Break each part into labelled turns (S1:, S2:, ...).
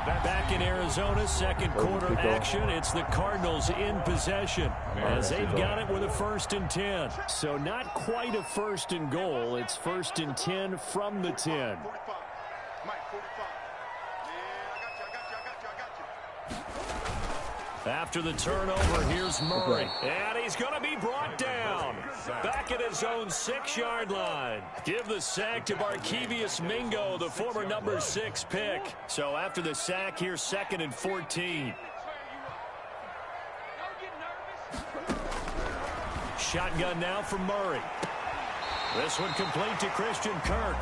S1: Back in Arizona, second quarter action. It's the Cardinals in possession as they've got it with a 1st and 10. So not quite a 1st and goal. It's 1st and 10 from the 10. After the turnover, here's Murray. And he's going to be brought down. Back at his own 6-yard line. Give the sack to Barkevious Mingo, the former number 6 pick. So after the sack, here's 2nd and 14. Shotgun now from Murray. This one complete to Christian Kirk.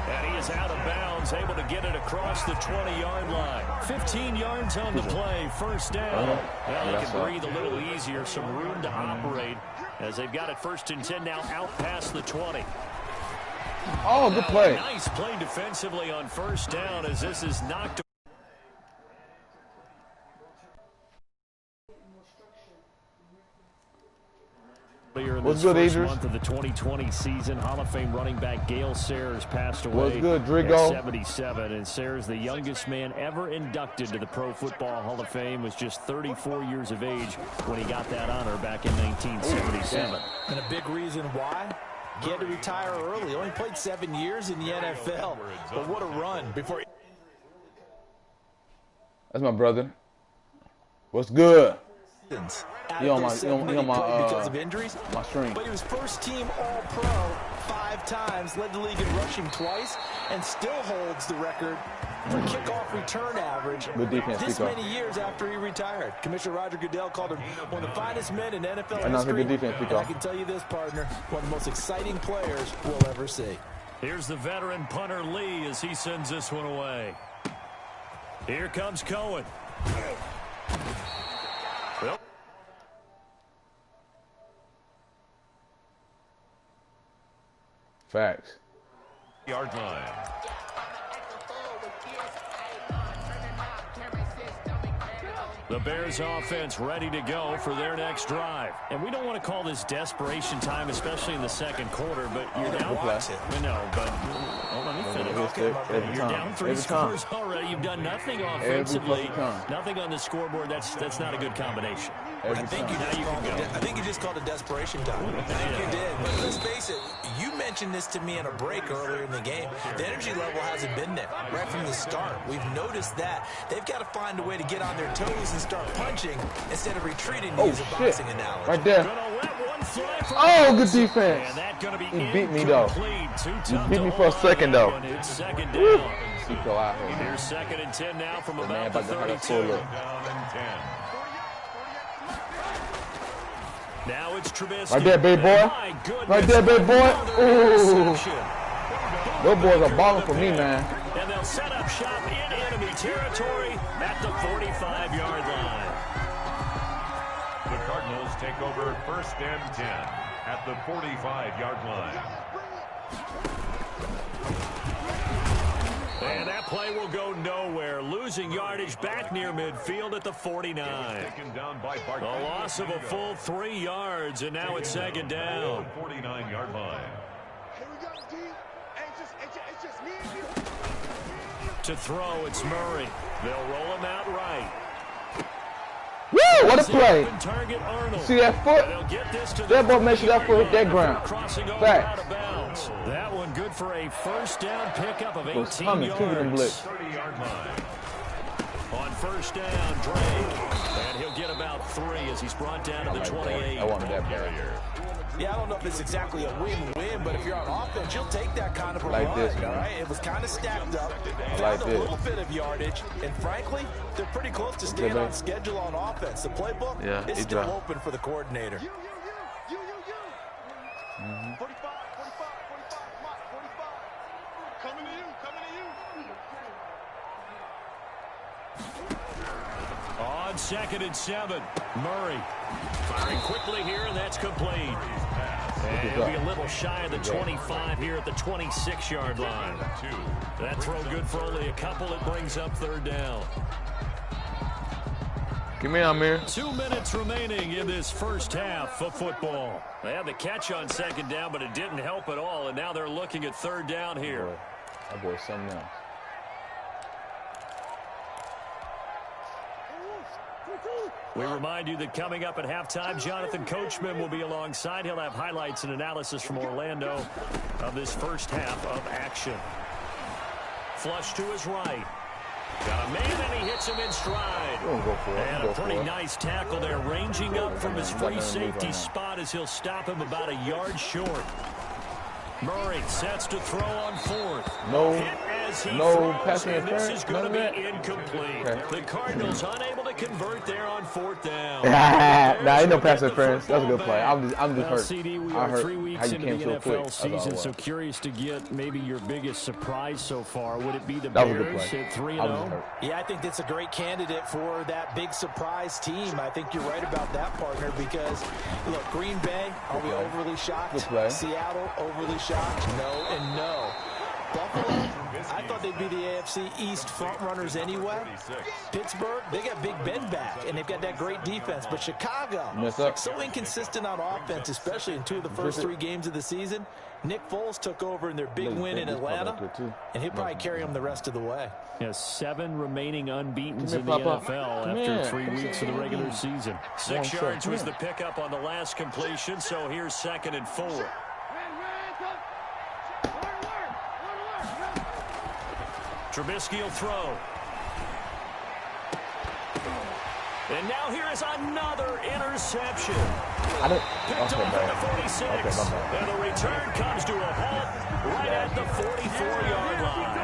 S1: And he is out of bounds, able to get it across the 20-yard line. 15 yards on the play, 1st down. Well, they can breathe a little easier, some room to operate as they've got it 1st and 10 now out past the 20.
S2: Oh, good play.
S1: Nice play defensively on 1st down as this is knocked.
S2: What's good, Idris?
S1: Month of the 2020 season, Hall of Fame running back Gale Sayers passed away.
S2: What's good, Drigo?
S1: At 77, and Sayers, the youngest man ever inducted to the Pro Football Hall of Fame, was just 34 years of age when he got that honor back in 1977.
S3: And a big reason why? He had to retire early. Only played 7 years in the NFL, but what a run before.
S2: That's my brother. What's good?
S3: He on my because of injuries,
S2: my stream.
S3: But he was first team All-Pro 5 times, led the league in rushing twice, and still holds the record for kickoff return average this many years after he retired. Commissioner Roger Goodell called him one of the finest men in NFL history. And I can tell you this, partner, one of the most exciting players we'll ever see.
S1: Here's the veteran punter Lee as he sends this one away. Here comes Cohen. Well,
S2: facts.
S1: Yard line. The Bears offense ready to go for their next drive. And we don't want to call this desperation time, especially in the second quarter, but you're down. No, but let me finish. You're down 3 scores already. You've done nothing offensively. Nothing on the scoreboard. That's not a good combination.
S3: I think you just called it desperation time. I think you did. But let's face it, you mentioned this to me in a break earlier in the game. The energy level hasn't been there right from the start. We've noticed that. They've got to find a way to get on their toes and start punching instead of retreating to use a boxing analogy.
S2: Right there. Oh, good defense. He beat me, though. He beat me for a second, though.
S1: It's 2nd down.
S2: Here's
S1: 2nd and 10 now from about the 32. Now it's Trubisky.
S2: Right there, big boy. Right there, big boy. Ooh. Those boys are balling for me, man.
S1: And they'll set up shop in enemy territory at the 45-yard line.
S4: The Cardinals take over 1st and 10 at the 45-yard line.
S1: And that play will go nowhere. Losing yardage back near midfield at the 49. A loss of a full 3 yards, and now it's 2nd down.
S4: 49-yard line.
S1: To throw, it's Murray. They'll roll him out right.
S2: Woo! What a play! See that foot? That boy made sure that foot hit that ground. Facts.
S1: That one good for a 1st down pickup of 18 yards.
S4: 30-yard line.
S1: On 1st down, Drake. And he'll get about 3 as he's brought down to the 28.
S2: I wanted that barrier.
S3: Yeah, I don't know if it's exactly a win-win, but if you're on offense, you'll take that kind of a
S2: like
S3: run,
S2: this,
S3: all right? It was kind of stacked up.
S2: Like
S3: a little bit of yardage, and frankly, they're pretty close to staying on schedule on offense. The playbook is still open for the coordinator.
S5: 45, 45, 45. Coming to you.
S1: On 2nd and 7, Murray firing quickly here, and that's complete. And he'll be a little shy of the 25 here at the 26-yard line. That throw good for only a couple. It brings up 3rd down.
S2: Give me Amir.
S1: 2 minutes remaining in this first half of football. They had the catch on 2nd down, but it didn't help at all, and now they're looking at 3rd down here.
S2: That boy's something else.
S1: We remind you that coming up at halftime, Jonathan Coachman will be alongside. He'll have highlights and analysis from Orlando of this first half of action. Flush to his right. Got a man, and he hits him in stride. And a pretty nice tackle there, ranging up from his free safety spot as he'll stop him about a yard short. Murray sets to throw on fourth.
S2: No passing
S1: interference. This is going to be incomplete. Okay. The Cardinals unable to convert there on fourth down.
S2: Nah, ain't no passing interference. That's a good play. I'm just hurt.
S1: CD, we are 3 weeks into the NFL season, so curious to get maybe your biggest surprise so far. Would it be the Bears at 3-0?
S3: Yeah, I think that's a great candidate for that big surprise team. I think you're right about that, partner, because, look, Green Bay, are we overly shocked? Seattle, overly shocked? No and no. Buffalo, I thought they'd be the AFC East front runners anyway. Pittsburgh, they got Big Ben back, and they've got that great defense. But Chicago, so inconsistent on offense, especially in 2 of the first 3 games of the season. Nick Foles took over in their big win in Atlanta, and he'll probably carry them the rest of the way.
S1: He has 7 remaining unbeatens in the NFL after 3 weeks of the regular season. 6 yards was the pickup on the last completion, so here's 2nd and 4. Trubisky will throw. And now here is another interception. Picked off at the 46. And the return comes to a halt right at the 44-yard line.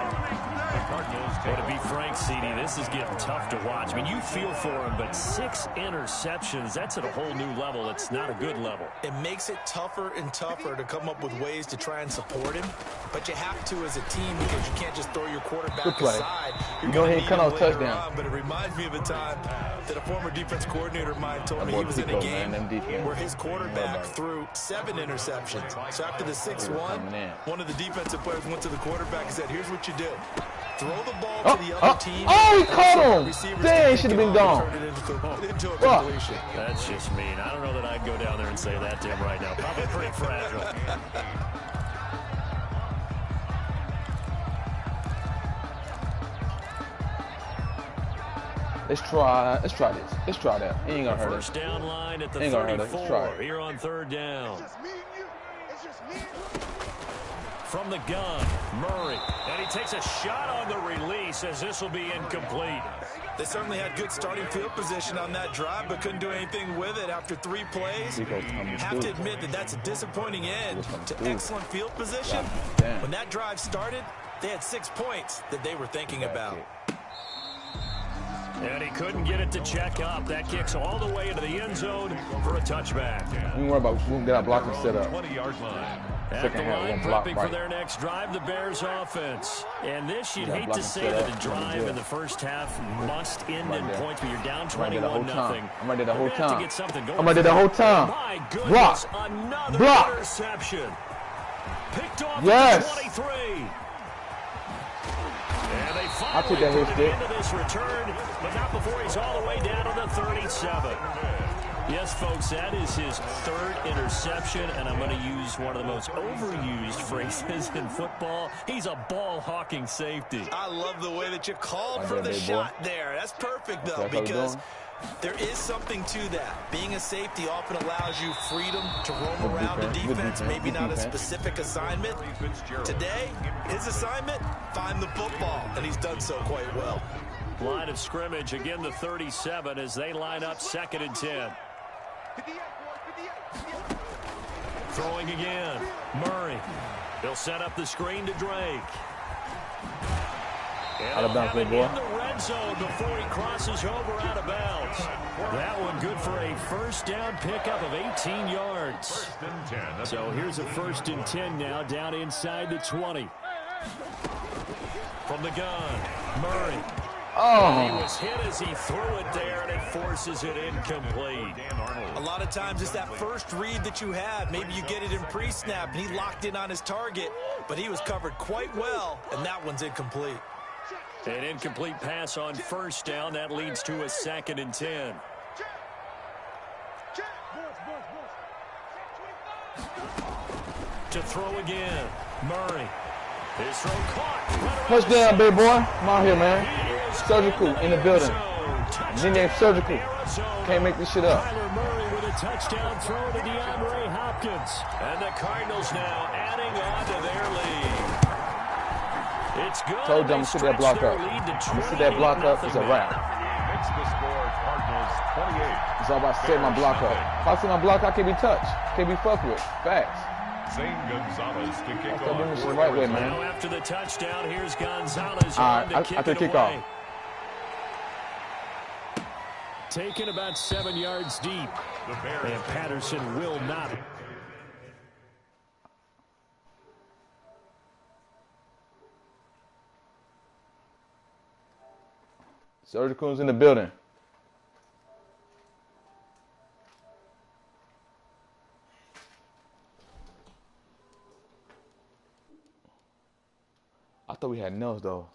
S1: Well, to be frank, CD, this is getting tough to watch. I mean, you feel for him, but 6 interceptions, that's at a whole new level. It's not a good level.
S3: It makes it tougher and tougher to come up with ways to try and support him, but you have to as a team because you can't just throw your quarterback aside. You're going to need him later on, but it reminds me of a time that a former defense coordinator of mine told me he was in a game where his quarterback threw 7 interceptions. So after the 6-1, one of the defensive players went to the quarterback and said, here's what you do. Throw the ball to the other team.
S2: Oh, he caught him. Dang, should have been gone.
S3: Into a completion.
S1: That's just mean. I don't know that I'd go down there and say that to him right now. Probably pretty fragile.
S2: Let's try this. Let's try that. It ain't gonna hurt us.
S1: First down line at the 34. Here on 3rd down. From the gun, Murray, and he takes a shot on the release as this will be incomplete.
S3: They certainly had good starting field position on that drive, but couldn't do anything with it after 3 plays. Have to admit that that's a disappointing end to excellent field position. When that drive started, they had 6 points that they were thinking about.
S1: And he couldn't get it to check up. That kicks all the way into the end zone for a touchback.
S2: We worry about we can get our blocking set up.
S4: 20-yard line.
S1: At the line, prepping for their next drive, the Bears offense. And this, you'd hate to say that a drive in the first half must end in points, but you're down 21-0.
S2: I'm right there the whole time.
S1: To get something going.
S2: I'm right there the whole time.
S1: My goodness, another interception. Picked off at the 23. And they finally put it into this return, but not before he's all the way down to the 37. Yes, folks, that is his 3rd interception, and I'm going to use one of the most overused phrases in football. He's a ball-hawking safety.
S3: I love the way that you called for the shot there. That's perfect, though, because there is something to that. Being a safety often allows you freedom to roam around the defense, maybe not a specific assignment. Today, his assignment, find the football, and he's done so quite well.
S1: Line of scrimmage, again the 37 as they line up 2nd and 10. Throwing again, Murray. He'll set up the screen to Drake. Out of bounds, in the red zone before he crosses over out of bounds. That one good for a first down pickup of 18 yards. So here's a 1st and 10 now, down inside the 20. From the gun, Murray.
S2: Oh.
S1: He was hit as he threw it there, and it forces it incomplete.
S3: A lot of times it's that first read that you have. Maybe you get it in pre-snap, and he locked in on his target, but he was covered quite well, and that one's incomplete.
S1: An incomplete pass on 1st down. That leads to a 2nd and 10. To throw again, Murray. His throw caught.
S2: Touchdown, big boy. Come on here, man. Surgical in the building. Nickname Surgical. Can't make this shit up.
S1: Kyler Murray with a touchdown throw to DeAndre Hopkins. And the Cardinals now adding on to their lead. It's good.
S2: Told you I'm going to sit that block up. I'm going to sit that block up. It's a wrap.
S4: Makes the score Cardinals 28.
S2: It's all about setting my block up. If I set my block, I can't be touched. Can't be fucked with. Facts.
S4: Zane Gonzalez to kick
S2: I'm doing
S4: off.
S2: this the right way, man.
S1: Now after the touchdown, here's Gonzalez.
S2: I can kick off.
S1: Taken about 7 yards deep. And Patterson will not.
S2: Surgical's in the building. I thought we had nails though.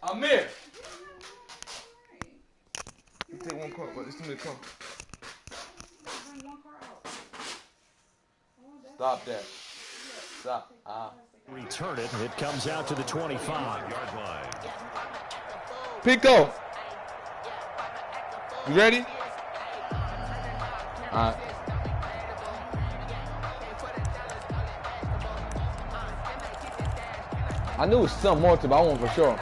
S2: Amir! Take one car, but it's too many cars. Stop that. Stop.
S1: Return it. It comes out to the 25-yard
S4: line.
S2: Pico! You ready? Alright. I knew it was something more to it, but I wasn't for sure.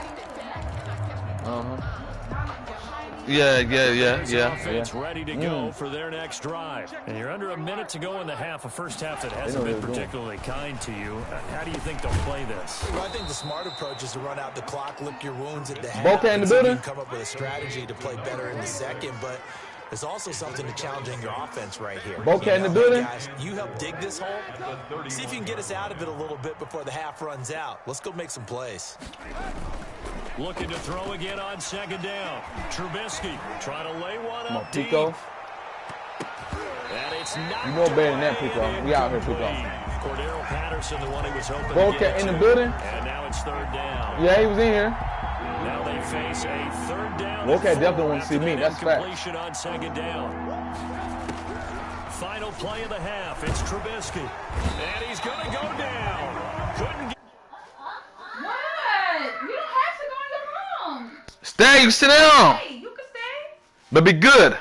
S2: Yeah.
S1: Offense ready to go for their next drive. And you're under a minute to go in the half, a first half that hasn't been particularly kind to you. How do you think they'll play this?
S3: Well, I think the smart approach is to run out the clock, lick your wounds at the half.
S2: Boca in the building.
S3: Come up with a strategy to play better in the second, but there's also something to challenging your offense right here.
S2: Boca in the building.
S3: Guys, you help dig this hole. See if you can get us out of it a little bit before the half runs out. Let's go make some plays.
S1: Looking to throw again on second down. Trubisky trying to lay one
S2: Come on,
S1: up deep.
S2: Pico.
S1: And it's not.
S2: You know better than that, Pico. We out here, Pico.
S1: Cordero Patterson, the one who was hoping
S2: Boca in the building.
S1: And now it's third down.
S2: Yeah, he was in here.
S1: Now they face a third down.
S2: Okay, definitely want to see me. That's fact.
S1: Completion on second down. Final play of the half. It's Trubisky. And he's going to go down. Couldn't get...
S6: What? You don't have to go in your room.
S2: Stay. You sit down.
S6: Hey, you can stay.
S2: But be good.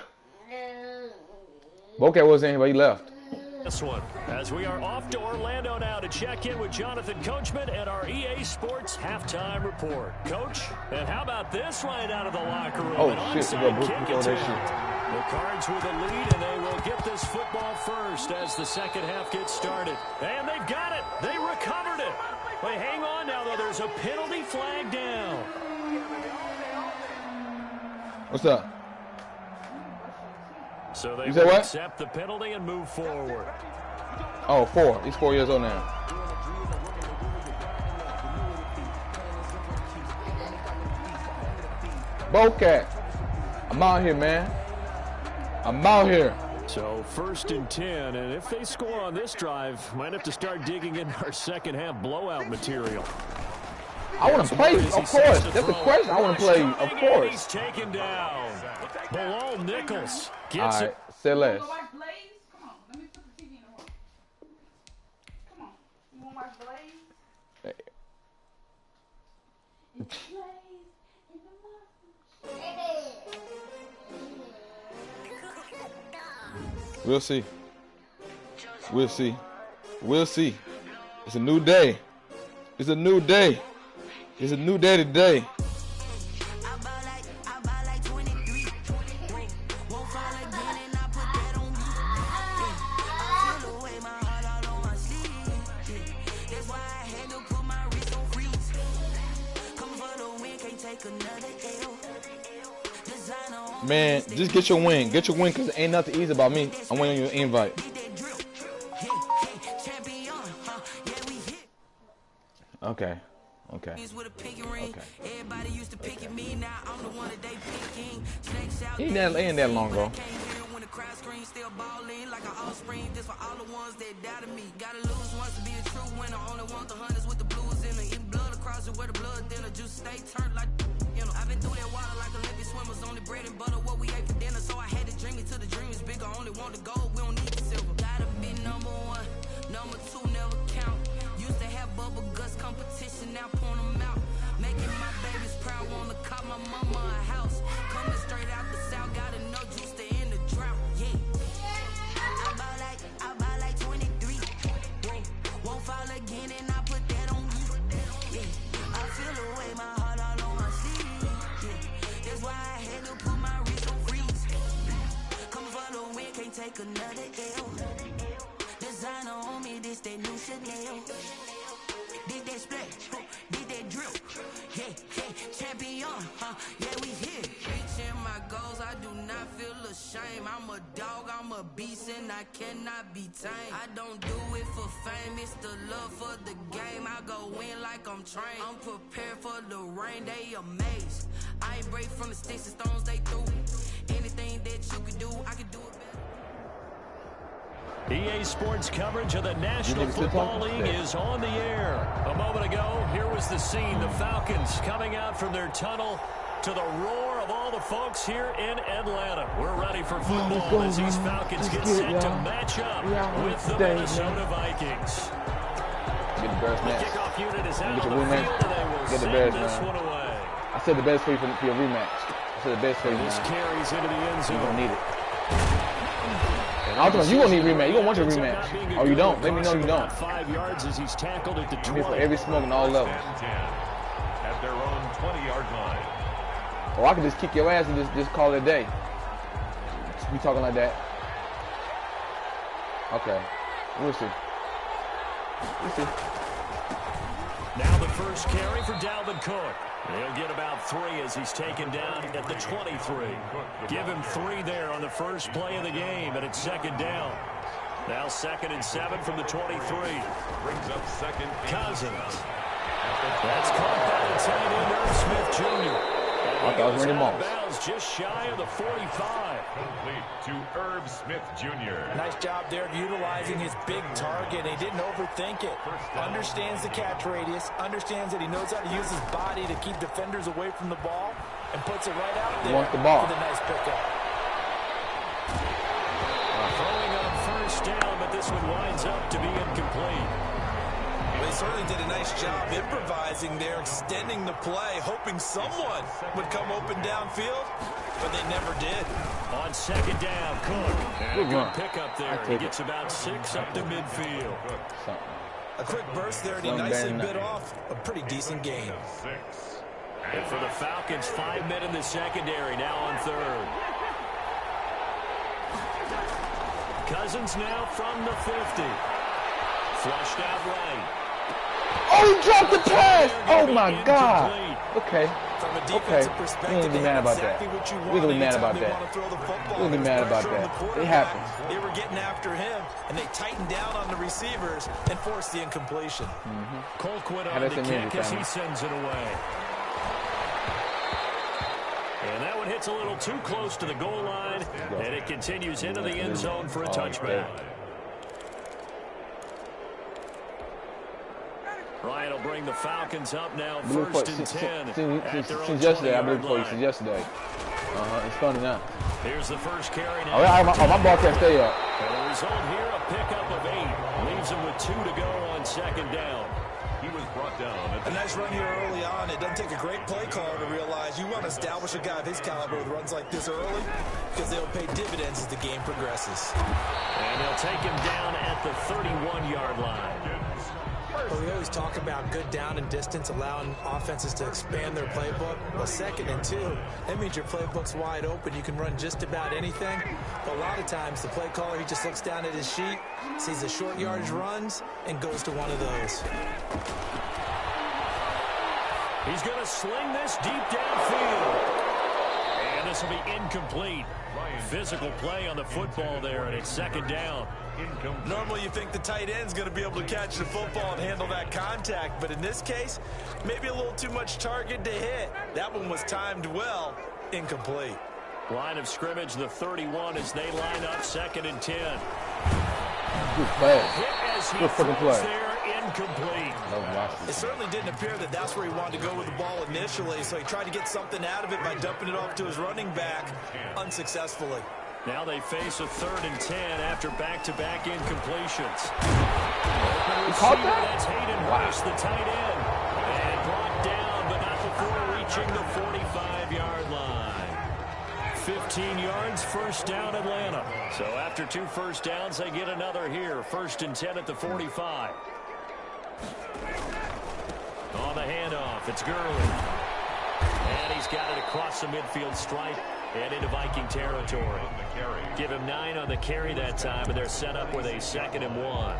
S2: Okay, wasn't anybody left.
S1: This one, as we are off to Orlando now to check in with Jonathan Coachman and our EA Sports halftime report. Coach, and how about this right out of the locker room?
S2: Oh,
S1: An
S2: shit.
S1: onside kick attempt. The Cards with a lead, and they will get this football first as the second half gets started. And they've got it. They recovered it. Wait, hang on now, though. There's a penalty flag down.
S2: What's up?
S1: So they
S2: will
S1: accept the penalty and move forward.
S2: Oh, 4. He's 4 years old now. Bowcat. I'm out here, man. I'm out here.
S1: So 1st and 10, and if they score on this drive, might have to start digging into our second half blowout material.
S2: I want to play, of course. That's the question. I want to play, of course.
S1: He's taken down. Bilal Nichols
S2: All
S1: gets
S2: right,
S1: it.
S2: say less.
S6: You want to watch Blaze? Come on, let me put the TV in the room. Come on, you want to watch Blaze?
S2: We'll see. We'll see. We'll see. It's a new day. It's a new day. It's a new day today. Man, just get your win. Get your win, because ain't nothing easy about me. I'm waiting on your invite. Okay. Okay. Ain't that long ago.
S7: I've been through that water like Olympic swimmers, only bread and butter what we ate for dinner, so I had to dream it till the dream is bigger, only want the gold, we don't need the silver. Gotta be number one, number two never count. Used to have bubble guts competition, now point them out. Making my babies proud, wanna cop my mama a house. Coming straight out the south, gotta know juice to end the drought, yeah. I buy like 23, won't fall again and I put that on you, yeah. I feel the way my heart all on my sleeve, yeah. That's why I had to put my wrist on freeze. Coming for the win, can't take another L. Designer on me, this that new Chanel. Did that splash, did that drip, yeah, champion, yeah, we here. Reaching my goals, I do not feel ashamed. I'm a dog, I'm a beast, and I cannot be tamed. I don't do it for fame, it's the love for the game. I go in like I'm trained. I'm prepared for the rain, they amazed. I ain't break from the sticks and stones they threw. Anything that you could do, I could do it better.
S1: EA Sports coverage of the National Football League is on the air. A moment ago, here was the scene. The Falcons coming out from their tunnel to the roar of all the folks here in Atlanta. We're ready for football as these Falcons get set to match up with the Minnesota Vikings.
S2: Get the Bears match.
S1: The kickoff unit is out
S2: Get
S1: of
S2: your
S1: the field, and they will
S2: Get the
S1: send
S2: Bears,
S1: this
S2: man.
S1: one away.
S2: I said the best for your rematch. I said the best for you,
S1: This
S2: man.
S1: carries into the end zone.
S2: You don't need it. I was you gonna need a rematch. You gonna want your rematch. Oh, you don't? Let me know you don't.
S1: 5 yards as he's tackled at the 20.
S2: I'm here for every smoke and all levels.
S4: At their own 20-yard line.
S2: Or I could just kick your ass and just call it a day. You talking like that? Okay. We'll see. We'll see.
S1: Now the first carry for Dalvin Cook. He'll get about 3 as he's taken down at the 23. Give him 3 there on the first play of the game, and it's second down. Now 2nd and 7 from the 23.
S4: Brings up second.
S1: Cousins. That's caught by the tight end, Irv Smith Jr. And
S2: thought it was Randy Moss.
S1: Bounds just shy of the 45.
S4: Complete to Herb Smith Jr.
S3: Nice job there of utilizing his big target. He didn't overthink it. Understands the catch radius, understands that he knows how to use his body to keep defenders away from the ball, and puts it right out there
S2: wants the ball.
S3: for the nice pickup.
S1: Throwing on first down, but this one winds up to be incomplete.
S3: They certainly did a nice job improvising there, extending the play, hoping someone would come open downfield, but they never did.
S1: On second down, Cook. And a
S2: Good
S1: good
S2: run.
S1: pickup there. He gets about 6 up to midfield.
S3: A quick burst there, and he nicely bit off a pretty decent gain.
S4: 6.
S1: And for the Falcons, 5 men in the secondary, now on third. Cousins now from the 50. Flushed out right.
S2: Oh, he dropped the pass! Oh, my God. Okay.
S3: From a
S2: Okay.
S3: defensive
S2: We
S3: perspective,
S2: ain't be mad about that.
S3: exactly what you
S2: We
S3: want
S2: gonna be mad
S3: anytime
S2: about
S3: they
S2: that.
S3: want to throw the football.
S2: We gonna be
S3: There's
S2: mad about
S3: pressure on
S2: that.
S3: the
S2: It
S3: quarterback.
S2: happens.
S3: They were getting after him, and they tightened down on the receivers and forced the incompletion.
S1: Colquitt
S2: Had
S1: on
S2: us
S1: the
S2: in
S1: kick
S2: music,
S1: as he
S2: family.
S1: sends it away. And that one hits a little too close to the goal line, and it continues into the end zone for a touchback. Ryan will bring the Falcons up now, first and 10 at their own
S2: Since yesterday, I've been
S1: 20-yard
S2: for you
S1: line.
S2: since yesterday. It's funny now.
S1: Here's the first carry
S2: Oh,
S1: now.
S2: my ball can't stay up.
S1: And the result here, a pickup of 8. Leaves him with 2 to go on second down.
S4: He was brought down at
S3: A
S4: the
S3: nice run here early on. It doesn't take a great play caller to realize you want to establish a guy of his caliber with runs like this early because they'll pay dividends as the game progresses.
S1: And they'll take him down at the 31-yard line.
S3: But we always talk about good down and distance, allowing offenses to expand their playbook. Well, 2nd and 2, that means your playbook's wide open. You can run just about anything. But a lot of times, the play caller, he just looks down at his sheet, sees the short yardage runs, and goes to one of those.
S1: He's going to sling this deep downfield. And this will be incomplete. Physical play on the football there, and it's second down.
S3: Normally you think the tight end's going to be able to catch the football and handle that contact, but in this case, maybe a little too much target to hit. That one was timed well, incomplete.
S1: Line of scrimmage, the 31 as they line up, 2nd and 10.
S2: Good play.
S1: Hit as he
S2: Good fucking
S1: throws
S2: play.
S1: there, incomplete.
S3: It certainly didn't appear that that's where he wanted to go with the ball initially, so he tried to get something out of it by dumping it off to his running back unsuccessfly.
S1: Now they face a 3rd and 10 after back-to-back incompletions.
S2: You caught that?
S1: That's Hayden Hurst, the tight end. And brought down, but not before reaching the 45-yard line. 15 yards, first down Atlanta. So after 2 first downs, they get another here. 1st and 10 at the 45. On the handoff, it's Gurley. And he's got it across the midfield stripe and into Viking territory. Give him 9 on the carry that time, and they're set up with a 2nd and 1.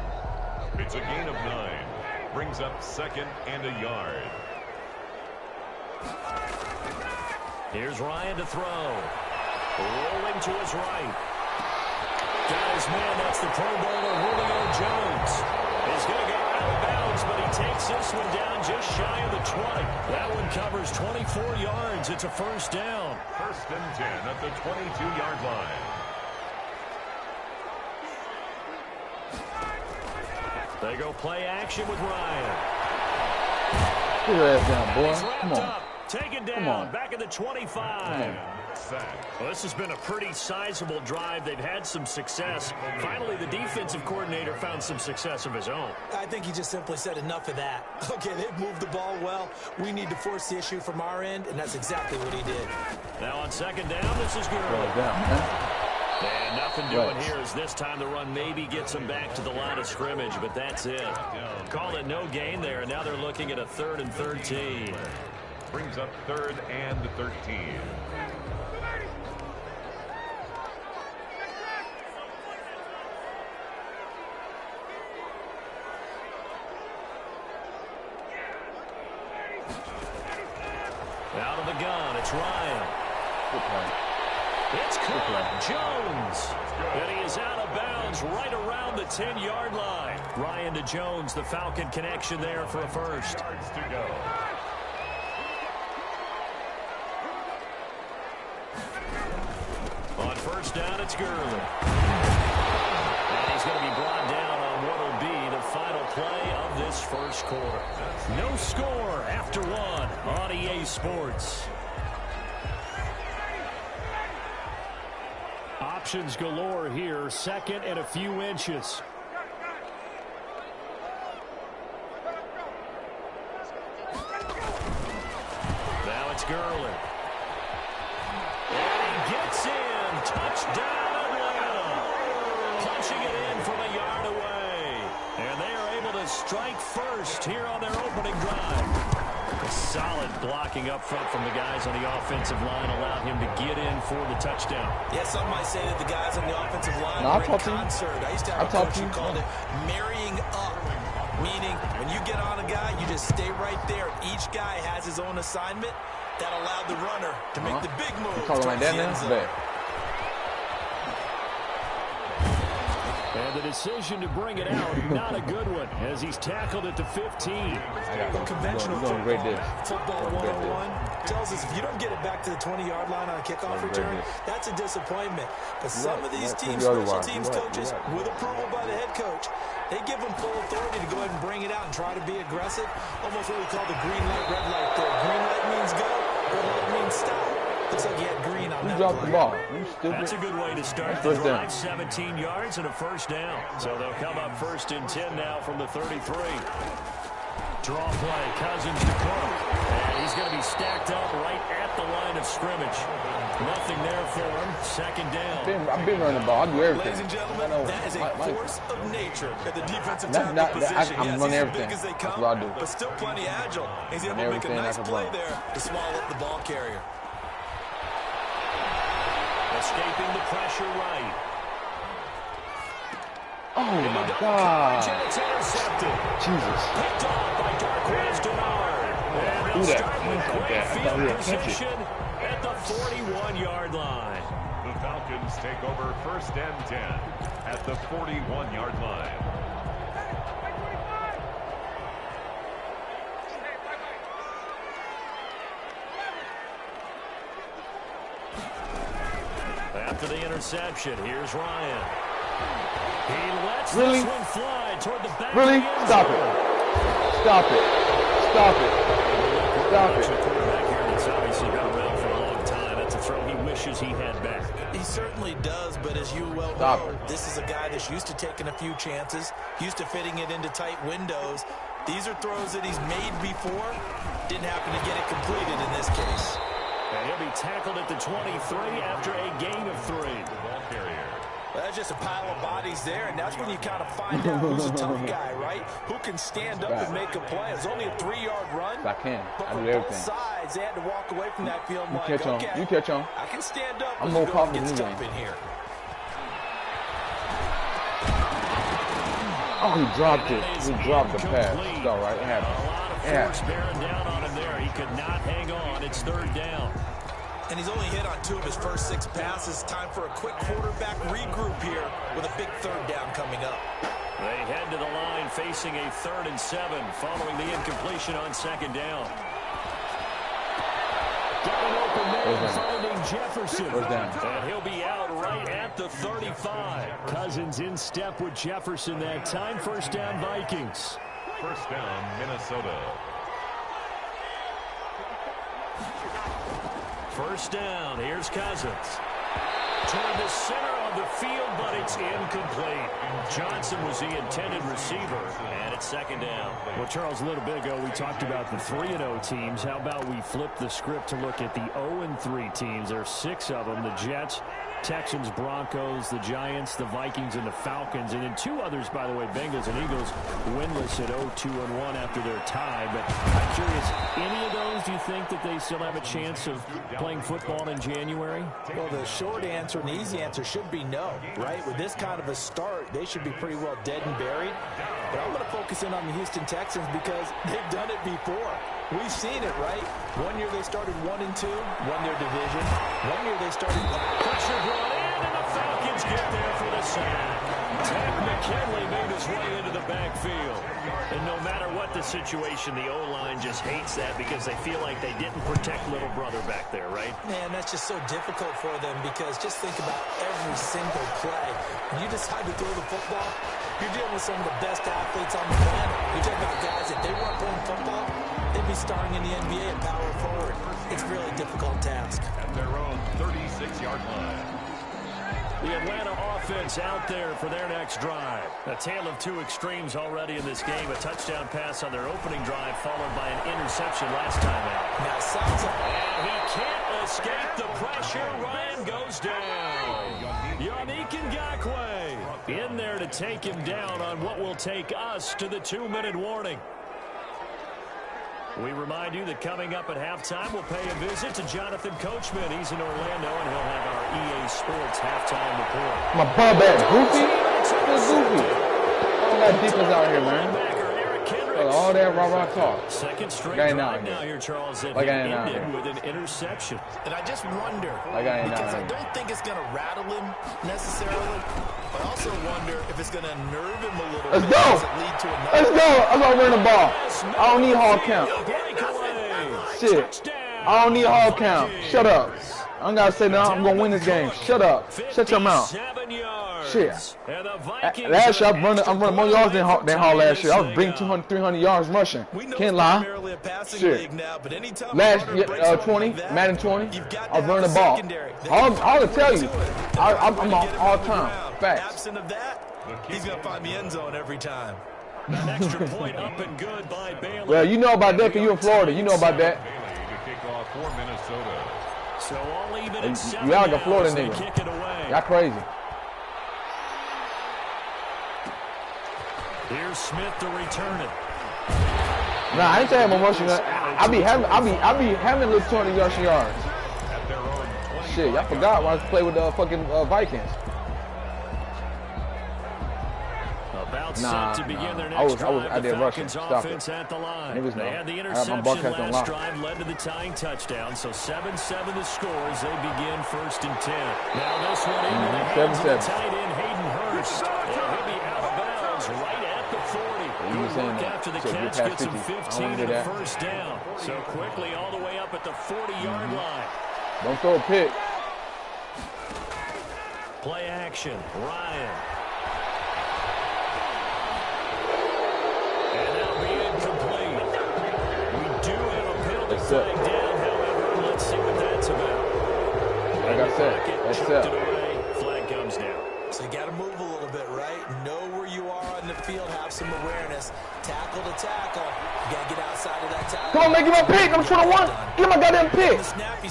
S4: It's a gain of 9. Brings up 2nd and a yard.
S1: Here's Ryan to throw. Rolling to his right. Got his man, that's the Pro Bowler Julio Jones. He's going to go out of bounds, but he takes this one down just shy of the 20. That one covers 24 yards. It's a first down.
S4: 1st and 10 at the 22-yard line.
S1: They go play action with Ryan.
S2: Put your ass down, boy.
S1: He's
S2: Come
S1: wrapped
S2: on.
S1: up. Taken down.
S2: Come on.
S1: Back at the 25. Well, this has been a pretty sizable drive. They've had some success. Finally, the defensive coordinator found some success of his own.
S3: I think he just simply said enough of that. Okay, they've moved the ball well. We need to force the issue from our end, and that's exactly what he did.
S1: Now on 2nd down, this is Gurley.
S2: Well down, man.
S1: And nothing doing
S2: Right.
S1: here as this time the run maybe gets them back to the line of scrimmage, but that's it. Call it no gain there, and now they're looking at a 3rd and 13.
S4: Brings up 3rd and 13.
S1: Out of the gun, it's Ryan.
S2: Good play.
S1: It's caught. Jones. And he is out of bounds right around the 10-yard line. Ryan to Jones, the Falcon connection there for a first.
S4: Yards to go.
S1: touchdown, it's Gurley. And he's going to be brought down on what will be the final play of this first quarter. No score after one on EA Sports. Options galore here. Second and a few inches. Now it's Gurley. And he gets in. Touchdown Atlanta. Punching it in from a yard away. And they are able to strike first here on their opening drive. A solid blocking up front from the guys on the offensive line allowed him to get in for the touchdown.
S3: Yeah, some might say that the guys on the offensive line were in concert. I used to have a coach who called it marrying up, meaning when you get on a guy, you just stay right there. Each guy has his own assignment that allowed the runner to make the big move.
S2: Like that now?
S1: And the decision to bring it out, not a good one, as he's tackled it to 15.
S3: Conventional football 101 tells us if you don't get it back to the 20-yard line on a kickoff return, that's a disappointment. But some of these teams, special teams coaches, with approval by the head coach, they give them full authority to go ahead and bring it out and try to be aggressive. Almost what we call the green light, red light there. Green light means go, red light means stop. Looks like he had green on that
S2: dropped the ball.
S1: That's a good way to start the drive. 17 yards and a first down. So they'll come up first and 10 now from the 33. Draw play, Cousins to Cook. And he's going to be stacked up right at the line of scrimmage. Nothing there for him. Second down.
S2: I've been running the ball. I do everything.
S3: Ladies and gentlemen, that is a force of nature at the defensive tackle position.
S2: I'm running everything.
S3: As they come,
S2: that's what I do.
S3: But still plenty agile. He's able to make a nice play there to swallow up the ball carrier.
S1: Escaping the pressure right.
S2: Oh, my God.
S1: It's intercepted.
S2: Jesus.
S1: Picked off by Darquez Denard. And they'll start with great field position at the 41-yard line.
S4: The Falcons take over first and 10 at the 41-yard line.
S1: After the interception, here's Ryan. He lets this one fly toward the back.
S2: Really? Stop it. Stop it. Stop it. Stop it.
S1: The quarterback here that's obviously been around for a long time. That's a throw he wishes he had back.
S3: He certainly does, but as you well know, this is a guy that's used to taking a few chances, used to fitting it into tight windows. These are throws that he's made before. Didn't happen to get it completed in this case.
S1: And he'll be tackled at the 23 after a gain of 3.
S3: Well, that's just a pile of bodies there, and that's when you kind of find out who's a tough guy, right? Who can stand up and make a play. It's only a 3-yard run.
S2: I can.
S3: But
S2: I
S3: from
S2: do everything.
S3: both sides, they had to walk away from that field like,
S2: catch on.
S3: okay,
S2: You catch on.
S3: I can stand up.
S2: I'm more confident
S3: get
S2: than
S3: stuff in here.
S2: Oh, he dropped it. He dropped the pass. It's all right. It happened.
S1: A lot of force bearing down on him there. He could not hang on. It's third down.
S3: And he's only hit on 2 of his first 6 passes. Time for a quick quarterback regroup here with a big third down coming up.
S1: They head to the line facing a 3rd and 7 following the incompletion on second down. Got an open man finding Jefferson. And he'll be out right at the 35. Cousins in step with Jefferson that time. First down, Vikings.
S4: First down, Minnesota.
S1: First down, here's Cousins. Toward the center of the field, but it's incomplete. Johnson was the intended receiver, and it's second down. Well, Charles, a little bit ago, we talked about the 3-0 teams. How about we flip the script to look at the 0-3 teams? There are 6 of them. The Jets, Texans, Broncos, the Giants, the Vikings, and the Falcons. And then 2 others, by the way, Bengals and Eagles, winless at 0-2-1 after their tie. But I'm curious, any of those, do you think that they still have a chance of playing football in January?
S3: Well, the short answer and the easy answer should be no, right? With this kind of a start, they should be pretty well dead and buried. But I'm going to focus in on the Houston Texans because they've done it before. We've seen it, right? One year they started 1-2, won their division. One year they started
S1: pressure brought in. and the Falcons get there for the sack. Ted McKinley made his way into the backfield. And no matter what the situation, the O-line just hates that because they feel like they didn't protect little brother back there, right?
S3: Man, that's just so difficult for them because just think about every single play. When you decide to throw the football, you're dealing with some of the best athletes on the planet. You're talking about guys that they weren't playing football, they'd be starring in the NBA at power forward. It's a really difficult task.
S4: At their own 36-yard line.
S1: The Atlanta offense out there for their next drive. A tale of two extremes already in this game. A touchdown pass on their opening drive followed by an interception last time out.
S3: Now, sounds like...
S1: And he can't escape the pressure. Ryan goes down. Yannick Ngakoue in there to take him down on what will take us to the 2-minute warning. We remind you that coming up at halftime, we'll pay a visit to Jonathan Coachman. He's in Orlando, and he'll have our EA Sports halftime report.
S2: My bum back, Goofy. What's Goofy? All that defense out here, man. All that rah-rah talk.
S1: Second straight
S2: drive
S1: now here, Charles, that ended with an interception.
S3: And I just wonder,
S2: because
S3: I don't think it's going to rattle him necessarily. I also wonder if it's going to nerve him a little bit.
S2: Let's go. Let's go. I'm going to run the ball. I don't need hard count. Shit. I don't need hard count. Shut up. I don't got to say nothing. I'm going to win this game. Shut up. Shut your mouth. Shit. Last year, I'm running more yards than Hall last year. I was bringing 200, 300 yards rushing. Can't lie. Shit. Last year, 20, Madden 20, I was running the ball. I'll tell you, I'm on all time. Facts.
S3: Absent of that, he's going to find the end zone every time.
S1: An extra point up and good by Bailey.
S2: Well, you know about that because you're in Florida. You know about that.
S1: So all even at 7
S2: y'all like a Florida
S1: now,
S2: nigga.
S1: kick it away.
S2: Y'all crazy.
S1: Here's Smith to return it.
S2: Nah, I ain't saying I'm rushing. I be having a little 20 rushing yards. Shit, y'all forgot when I played with the fucking Vikings.
S1: About set to begin their next
S2: I was
S1: drive.
S2: out there
S1: The
S2: rushing.
S1: Falcons
S2: Stop
S1: offense
S2: it.
S1: at the line.
S2: Niggas
S1: They
S2: know.
S1: had the
S2: I got my
S1: interception
S2: broadcast on
S1: last
S2: lock.
S1: drive, led to the tying touchdown. So 7-7 the score as they begin 1st and 10. Now this one into the hands of the tight end Hayden Hurst. He'll be out of bounds right at the 40. Good work after the catch gets him 15 to the first down. So quickly all the way up at the 40-yard line.
S2: Don't throw a pick.
S1: Play action. Ryan. And that'll be incomplete. We do have a penalty flag down, however. Let's see what that's about.
S2: Like I said, that's
S1: it away. Flag comes down.
S3: So you got to move a little bit, right? Know where you are on the field, have some awareness. Tackle to tackle. You got to get outside of that tackle.
S2: Come on, man, give me a pick. I'm trying to win. Give my goddamn pick.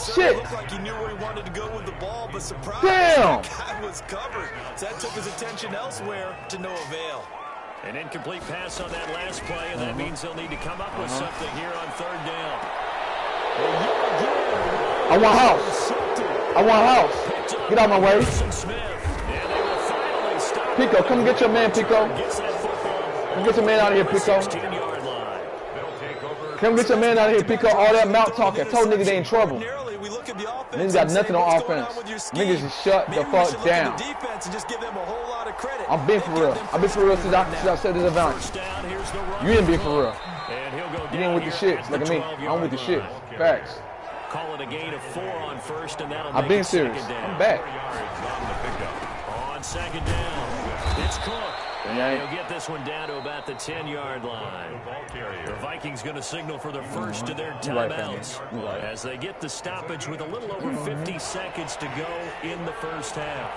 S2: Shit.
S3: Looked like he knew where he wanted to go with the ball, but surprise,
S2: damn.
S3: The guy was covered. So that took his attention elsewhere to no avail.
S1: An incomplete pass on that last play, and that means they'll need to come up with something here on 3rd down.
S2: I want house. I want house. Get out of my way. Pico, come get your man, Pico. Come get your man out of here, Pico. Come get your man out of here, Pico. All that mouth talking. I told niggas they in trouble. Niggas got nothing on offense. Niggas just shut the fuck down. I'm being for real. I've been for real since I said this advantage. You ain't been for real. You ain't with the shits. Look at me. I'm with the shit. Facts.
S1: Call it a gain of 4 on 1st, and that'll
S2: I've been serious. I'm back.
S1: On 2nd down, it's Cook. And he'll get this one down to about the 10-yard line. The Vikings going to signal for the first of their timeouts as they get the stoppage with a little over 50 seconds to go in the first half.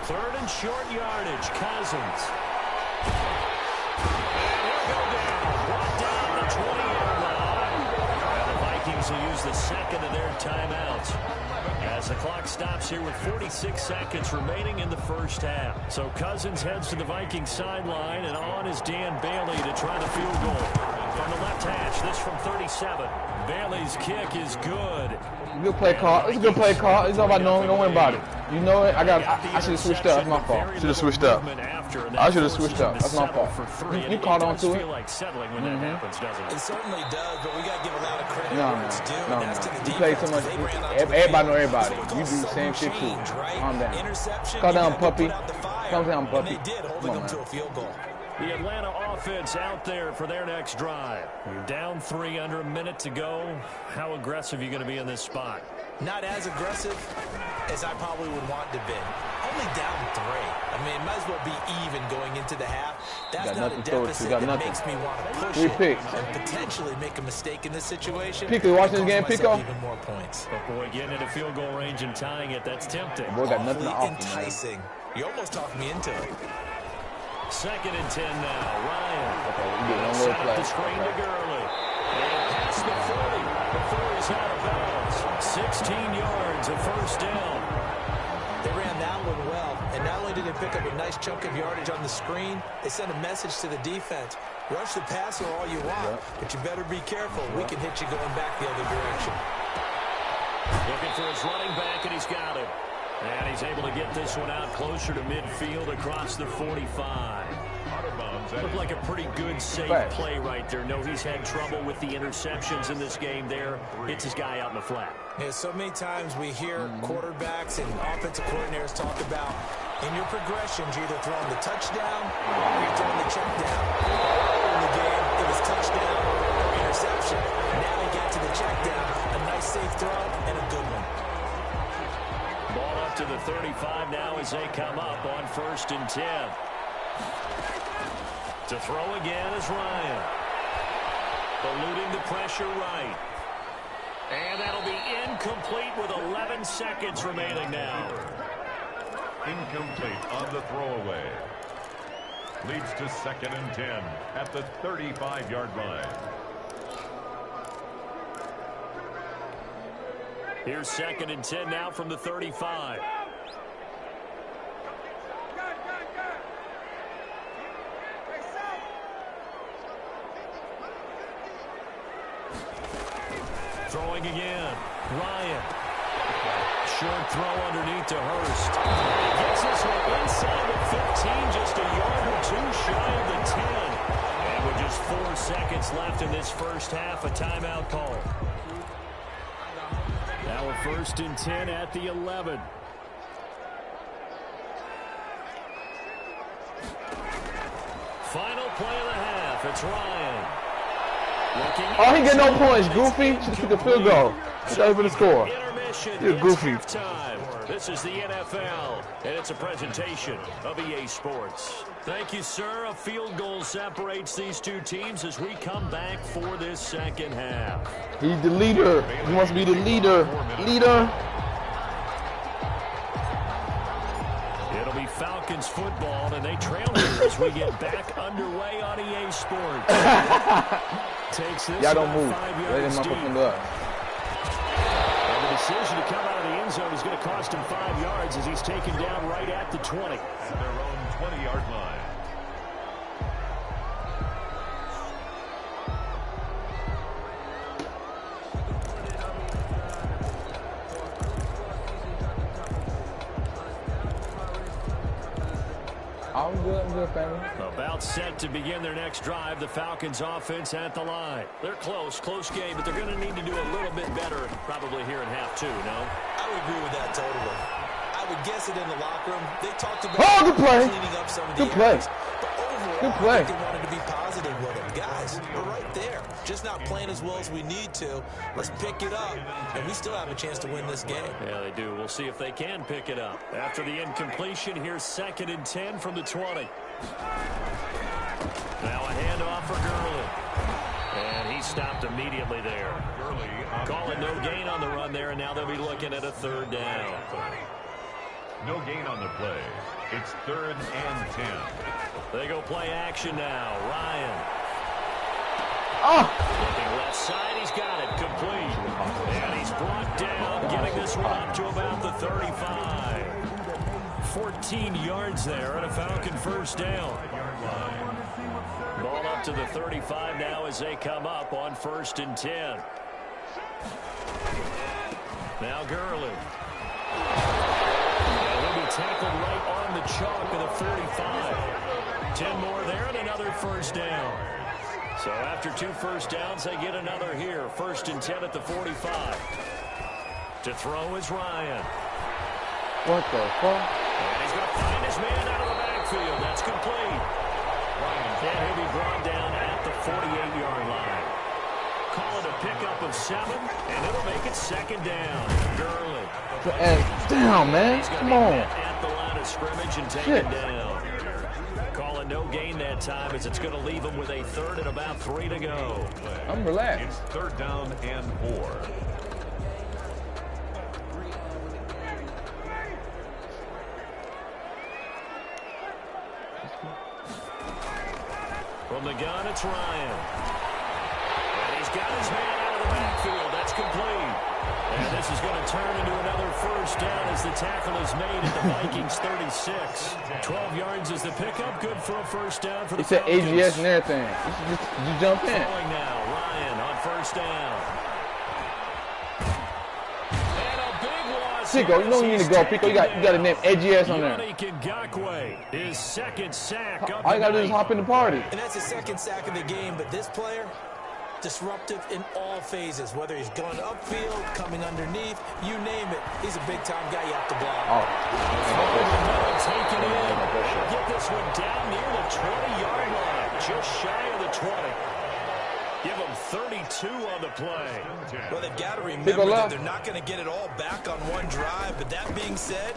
S1: 3rd and short yardage, Cousins. And he'll go down, brought down the 20-yard line. And the Vikings will use the second of their timeouts as the clock stops here with 46 seconds remaining in the first half. So Cousins heads to the Vikings sideline, and on is Dan Bailey to try the field goal. From the left hash, this from 35 37. Bailey's kick is good.
S2: Good play call. It's a good play call. It's all about knowing. Don't worry about it. You know it. I should have switched up. That's my fault. Should have switched up. I should have switched up. That's my fault. You caught on to it.
S1: Like settling when that happens, doesn't it?
S3: It certainly does, but we got to give a lot of credit
S2: No,
S3: where it's due.
S2: no. You play so much. Everybody know everybody. You do the same shit too. Calm down. Calm down, puppy. Calm down, puppy.
S3: They did, holding them to a field goal.
S1: The Atlanta offense out there for their next drive. You're down 3 under a minute to go. How aggressive are you going to be in this spot?
S3: Not as aggressive as I probably would want to be. Only down 3. I mean, it might as well be even going into the half. That's not a deficit that makes me want to push it and potentially make a mistake in this situation.
S2: Pico, you watching this game, Pico?
S3: Even more points.
S1: But boy, getting into field goal range and tying it, that's tempting.
S2: Boy, got nothing to offer,
S3: enticing. You almost talked me into it.
S1: 2nd and 10 now. Ryan.
S2: Okay, we get one little
S1: set
S2: play.
S1: up the screen to Gurley. And past the 40 before he's out of bounds. 16 yards, a first down.
S3: They ran that one well, and not only did they pick up a nice chunk of yardage on the screen, they sent a message to the defense. Rush the passer all you want, but you better be careful. We can hit you going back the other direction.
S1: Looking for his running back, and he's got him. And he's able to get this one out closer to midfield across the 45. Looked like a pretty good safe play right there. No, he's had trouble with the interceptions in this game there. Hits his guy out in the flat.
S3: Yeah, so many times we hear quarterbacks and offensive coordinators talk about in your progressions, you're either throwing the touchdown or you're throwing the check down. In the game, it was touchdown or interception. Now he got to the check down. A nice safe throw and a good one.
S1: Ball up to the 35 now as they come up on 1st and 10. To throw again is Ryan. Eluding the pressure right. And that'll be incomplete with 11 seconds remaining now.
S4: Incomplete on the throwaway. Leads to 2nd and 10 at the 35-yard line.
S1: Here's 2nd and 10 now from the 35. Throwing again. Ryan. Short throw underneath to Hurst. Gets this one inside the 15, just a yard or 2 shy of the 10. And with just 4 seconds left in this first half, a timeout call. Now a 1st and 10 at the 11. Final play of the half. It's Ryan.
S2: Oh, he get no points, goofy. Should have took a field goal. He's not even to score. You're goofy.
S1: This is the NFL, and it's a presentation of EA Sports. Thank you, sir. A field goal separates these two teams as we come back for this second half.
S2: He's the leader. He wants to be the leader.
S1: It'll be Falcons football, and they trail here as we get back underway on EA Sports. Takes this
S2: Y'all don't move.
S1: Let him
S2: motherfucking up.
S1: And the decision to come out of the end zone is going to cost him 5 yards as he's taken down right at the 20.
S4: At their own 20-yard line.
S2: I'm good, family.
S1: About set to begin their next drive. The Falcons offense at the line. They're close game, but they're going to need to do a little bit better probably here in half 2, no?
S3: I would agree with that totally. I would guess it in the locker room. They talked about
S2: good play.
S3: cleaning up some of the
S2: Good play.
S3: areas. But overall,
S2: Good play.
S3: I think they wanted to be positive with it. Guys, we're right there. Just not playing as well as we need to. Let's pick it up, and we still have a chance to win this game.
S1: Yeah, they do. We'll see if they can pick it up. After the incompletion, here's 2nd and 10 from the 20. Now a handoff for Gurley. And he stopped immediately there. Calling no gain on the run there, and now they'll be looking at a 3rd down.
S4: No gain on the play. It's 3rd and 10.
S1: They go play action now. Ryan. Looking left side, he's got it complete. And he's brought down, getting this one up to about the 35. 14 yards there and a Falcon 1st down. Ball up to the 35 now as they come up on 1st and 10. Now Gurley. And he'll be tackled right on the chalk of the 45. 10 more there and another first down. So after 2 first downs, they get another here. 1st and 10 at the 45. To throw is Ryan.
S2: What the fuck?
S1: And he's going to find his man out of the backfield. That's complete. Ryan, and he'll be brought down at the 48-yard line. Call it a pickup of 7, and it'll make it 2nd down. Gurley.
S2: Damn, man. Come on.
S1: At the line of scrimmage and taken down. Call it no gain that time as it's going to leave him with a 3rd and about 3 to go.
S2: I'm relaxed.
S4: It's 3rd down and 4.
S1: From the gun, it's Ryan. And he's got his man out of the backfield. That's complete. And this is going to turn into another first down as the tackle is made at the Vikings 36. 12 yards is the pickup. Good for a first down for the Falcons.
S2: It's an AGS and everything. You should just jump in.
S1: Throwing now, Ryan on 1st down. And a big loss.
S2: Pico, you know you need to go, Pico. You got to name AGS on there.
S1: His 2nd sack.
S2: All you got to do is hop in the party.
S3: And that's his 2nd sack of the game, but this player, disruptive in all phases, whether he's going upfield, coming underneath, you name it. He's a big-time guy you have to block.
S2: Oh.
S1: Taken in. Get this one down near the 20-yard line, just shy of the 20. Give them 32 on the play.
S3: Well, they've got to remember that they're not going to get it all back on one drive, but that being said,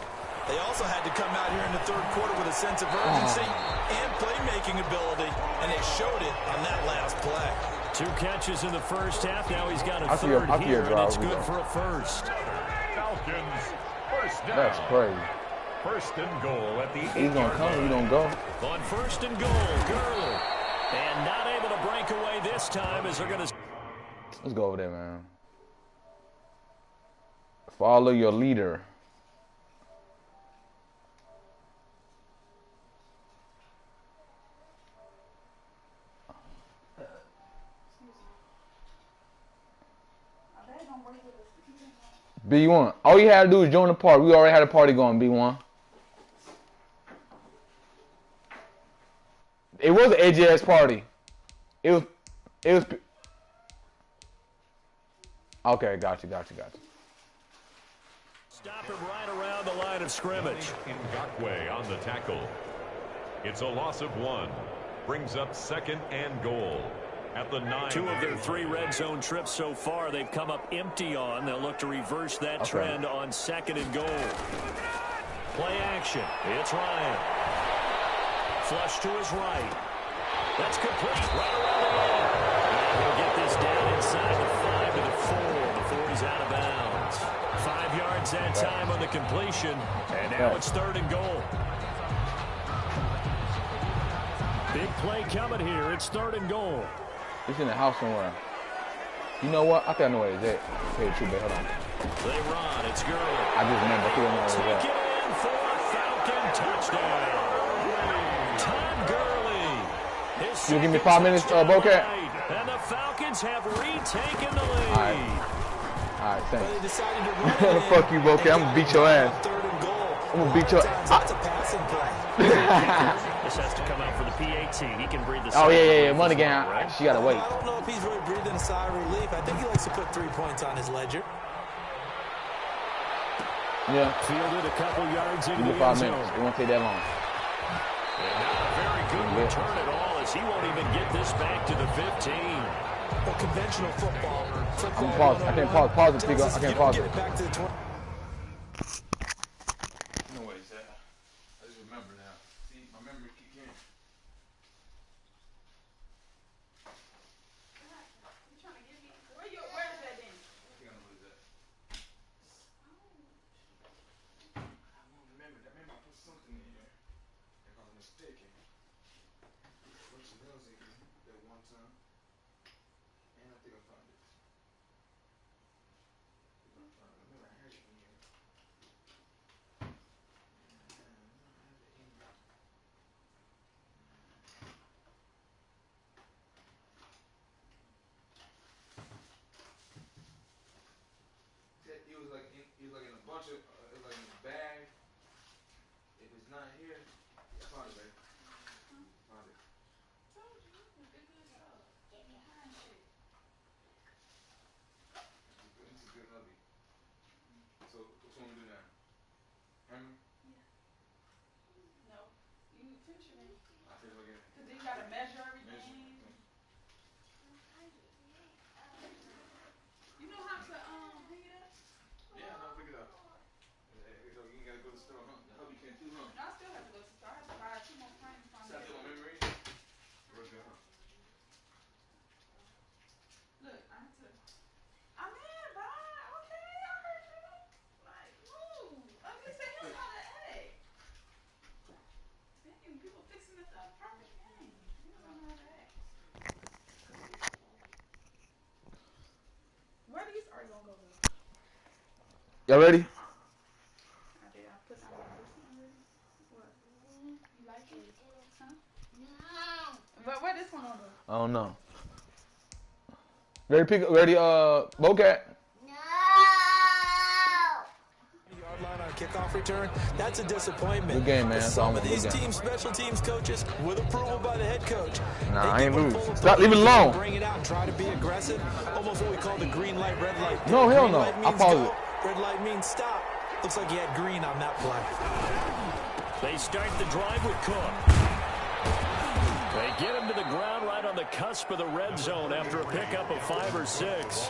S3: they also had to come out here in the 3rd quarter with a sense of urgency and playmaking ability, and they showed it on that last play.
S1: 2 catches in the first half. Now he's got a 3rd here, and it's good for a first.
S4: Falcons, first down.
S2: That's crazy.
S4: 1st and goal at the 8-yard line.
S2: He's going to come, he don't go.
S1: On 1st and goal, Gurley. And not able to break away this time as they're going to...
S2: Let's go over there, man. Follow your leader. B1. All you had to do is join the party. We already had a party going, B1. It was an AGS party. It was. Okay, got you.
S1: Stop him right around the line of scrimmage.
S4: Ngakwe on the tackle. It's a loss of 1. Brings up 2nd and goal. At the 9.
S1: 2 of their 3 red zone trips so far, they've come up empty on. They'll look to reverse that trend on 2nd and goal. Play action. It's Ryan. Flush to his right. That's complete. Right around the end. And he'll get this down inside the 5 to the 4 before he's out of bounds. 5 yards that time on the completion. And now it's 3rd and goal. Big play coming here. It's 3rd and goal.
S2: He's in the house somewhere. You know what? I think I know where he's at. Okay, too bad. Hold on.
S1: They run. It's Gurley.
S2: I just remember. I think I know where he's at.
S1: Take it in for a Falcon touchdown. Todd Gurley.
S2: You give me 5 minutes, Bocat?
S1: And the Falcons have retaken the lead.
S2: All right, thanks.
S3: They decided to run
S2: Fuck you, Bocat. I'm going to beat your ass.
S3: 3rd and goal.
S2: I'm going to beat your ass.
S3: That's a passing play.
S1: This has to come out for the PAT. He can breathe the
S2: Oh, yeah. Money game. She got to wait.
S3: I don't know if he's really breathing a sigh of relief. I think he likes to put 3 points on his ledger.
S2: Yeah.
S1: Fielded a couple yards into the
S2: 5
S1: end zone.
S2: minutes. It won't take that long.
S1: And not a very good return at all as he won't even get this back to the 15.
S3: Well, conventional football.
S2: I can't pause it, Pico. I can't pause it.
S3: Get it back to the 20.
S2: No way, Zach. I just remember now. See, my memory kicked in.
S6: Where's that then?
S2: I put something in here. If I'm mistaken. Put some nails in here that one time. And I think I found it. I had it in here. when we do that.
S6: No. You finish your name.
S2: I said we'll get it.
S6: Because then you got to measure everything. You know how to hang it up?
S2: Yeah, I'll pick it up. So you gotta go to the store, huh? The hubby can't do, huh?
S6: No, I still have to go to the store. I have to buy 2 more frames from
S2: So I feel my memory. Where's that, huh?
S6: Look, I have to. I'm in, bye. Okay, I heard you. Like, move. I just said he was on the egg. Damn, people fixing it the perfect game. You don't know how to act. Where these are you gonna go with?
S2: Y'all ready?
S6: I did. I put on this one already. What? You like it? Huh? No. But where this one gonna go?
S2: I don't know. Ready, Bowcat?
S3: No. Yard line on kickoff return. That's a disappointment.
S2: Good game, man.
S3: Some of these team special teams coaches, with approval by the head coach,
S2: nah, I ain't lose. Stop, leave it alone.
S3: Bring it out and try to be aggressive. Almost what we call the green light, red light.
S2: No, hell no. I pause it.
S3: Red light means stop. Looks like he had green on that play.
S1: They start the drive with Cook. They get him to the ground right on the cusp of the red zone after a pickup of 5 or 6.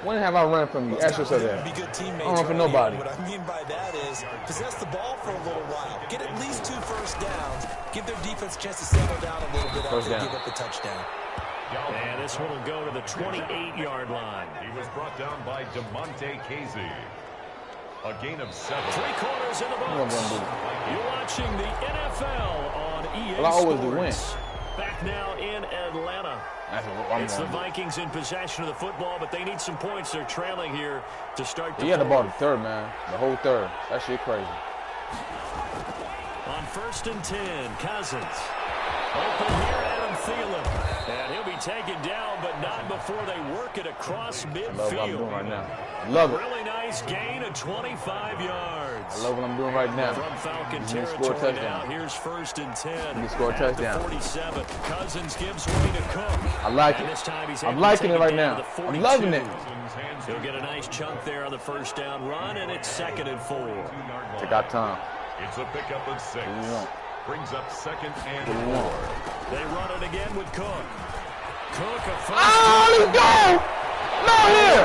S2: When have I run from you? Ask yourself that.
S3: Be good teammates.
S2: I don't run for nobody.
S3: What I mean by that is possess the ball for a little while. Get at least 2 first downs. Give their defense a chance to settle down a little bit after they give up the touchdown.
S1: And this one will go to the 28-yard line.
S4: He was brought down by DeMonte Casey. A gain of 7.
S1: 3 quarters in the books. You're watching the NFL on EA
S2: Well, I always
S1: Sports.
S2: do win.
S1: Back now in Atlanta. It's the Vikings in possession of the football, but they need some points. They're trailing here to start the
S2: He had the ball the third, man. The whole third. That shit crazy.
S1: On 1st and 10, Cousins. Open here, Adam Thielen. And he'll be taken down, but not before they work it across midfield.
S2: I love what I'm doing right now. Love it.
S1: Really nice gain of 25 yards.
S2: I love what I'm doing right now.
S1: From Falcon
S2: score a
S1: territory now,
S2: touchdown.
S1: here's 1st and 10.
S2: You can score a touchdown.
S1: 47. Cousins gives way to Cook.
S2: I like
S1: And
S2: it.
S1: this time he's
S2: I'm
S1: able to
S2: liking
S1: take
S2: it right
S1: down
S2: now.
S1: to the
S2: I'm loving
S1: 42.
S2: it.
S1: He'll get a nice chunk there on the first down run, and it's 2nd and 4.
S2: Take our time.
S4: It's a pickup of 6. Brings up 2nd and 4.
S1: They run it again with Cook. Cook, a first
S2: let's go! I'm out here!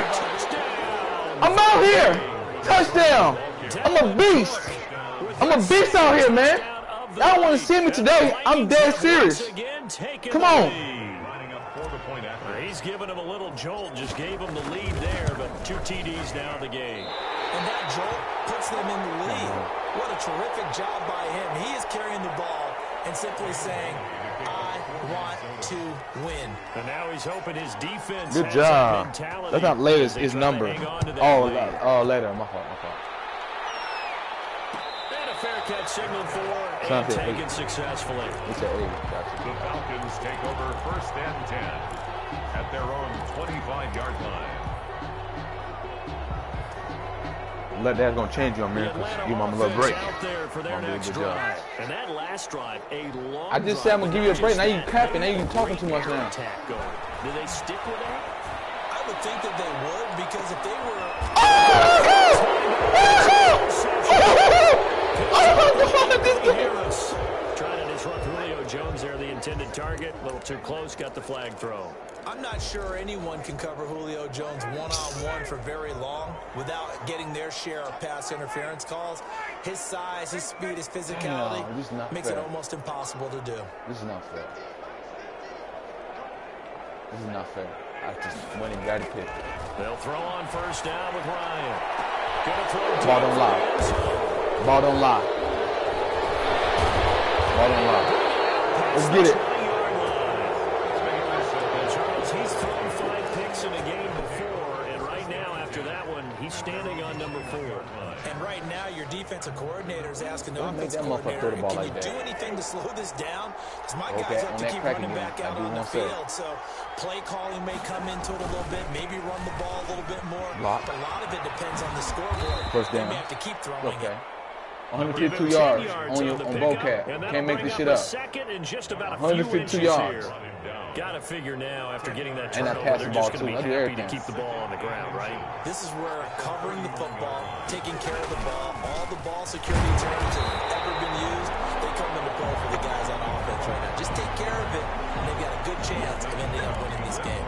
S2: I'm out here! Touchdown! I'm a beast! I'm a beast out here, man! Y'all want to see me today? I'm dead serious. Come on!
S1: He's giving him a little jolt, just gave him the lead there, but 2 TDs now in the game.
S3: And that jolt puts them in the lead. What a terrific job by him. He is carrying the ball and simply saying, I want to win.
S1: And now he's hoping his defense
S2: Good
S1: has
S2: job.
S1: that mentality.
S2: That's not latest, it's number. Oh, later. My fault.
S1: And a fair catch signaled for and taken successfully.
S2: It's an 8. Gotcha.
S4: The Falcons take over 1st and 10 at their own 25-yard line.
S2: That's going to change you on Miracles. Give them a little break.
S1: Out there for their next drive. And that last drive, a long
S2: I just said I'm going to give you a break. Now you capping. Now you talking too much now.
S1: Do they stick with that?
S3: I would think that they would, because if they were...
S1: Trying to disrupt Julio Jones there, the intended target. A little too close, got the flag throw.
S3: I'm not sure anyone can cover Julio Jones one-on-one for very long without getting their share of pass interference calls. His size, his speed, his physicality makes it almost impossible to do.
S2: This is not fair. This is not fair. I just went and got it picked.
S1: They'll throw on 1st down with Ryan. Gonna throw
S2: Ball don't lie. Ball don't lie. Ball don't lie. Let's get it.
S1: Charles, he's thrown 5 picks in a game before, and right now, after that one, he's standing on number 4.
S3: And right now, your defensive coordinator is asking the offensive coordinator, can you do anything to slow this down? Because my guys have to keep running back out on the field. So play calling may come into it a little bit, maybe run the ball a little bit more. But a lot of it depends on the scoreboard.
S2: First down.
S3: They may have to keep throwing it.
S2: 152 yards on Bowcat. Can't make this shit up. 152 yards.
S1: Got to figure now, after getting that turnover, they're just going to be happy to keep the ball on the ground, right?
S3: This is where covering the football, taking care of the ball, all the ball security terms that have ever been used, they come into play for the guys on offense right now. Just take care of it, and they've got a good chance of ending up winning this game.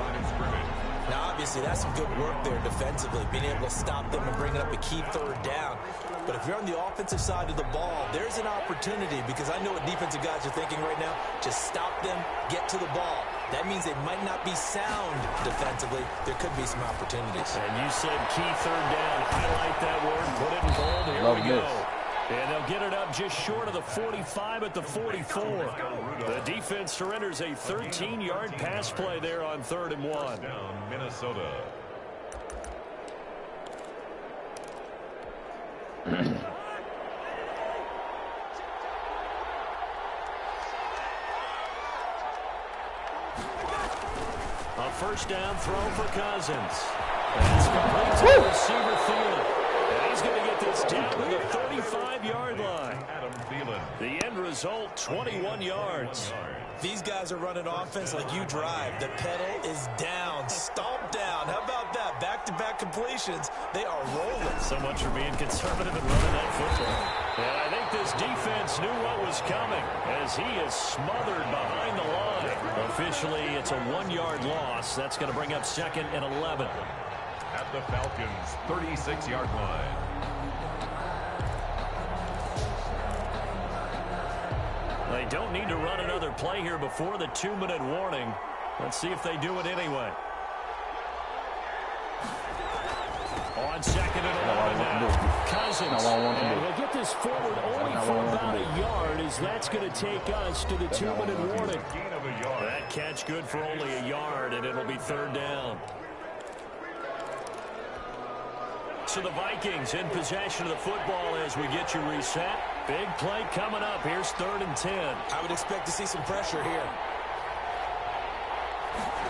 S3: Now, obviously, that's some good work there defensively, being able to stop them and bringing up a key third down. But if you're on the offensive side of the ball, there's an opportunity, because I know what defensive guys are thinking right now. Just stop them, get to the ball. That means they might not be sound defensively. There could be some opportunities.
S1: And you said key third down. Highlight that word, put it in bold. Here we go. And they'll get it up just short of the 45 at the 44. The defense surrenders a 13-yard pass play there on 3rd and 1.
S4: Down Minnesota.
S1: A first down throw for Cousins. That's complete to the receiver field. And he's going to get this down to the 35-yard line. The end result, 21 yards.
S3: These guys are running offense like you drive. The pedal is down, stomp down. How about that? Back-to-back completions. They are rolling.
S1: So much for being conservative and running that football. And I think this defense knew what was coming as he is smothered behind the line. Officially, it's a 1-yard loss. That's going to bring up 2nd and 11.
S4: At the Falcons' 36-yard line.
S1: They don't need to run another play here before the 2-minute warning. Let's see if they do it anyway. On 2nd and 11 now. Cousins. And we'll get this forward only for about a yard, as that's going to take us to the 2-minute warning. That catch good for only a yard, and it'll be 3rd down. So the Vikings in possession of the football as we get you reset. Big play coming up. Here's 3rd and 10.
S3: I would expect to see some pressure here.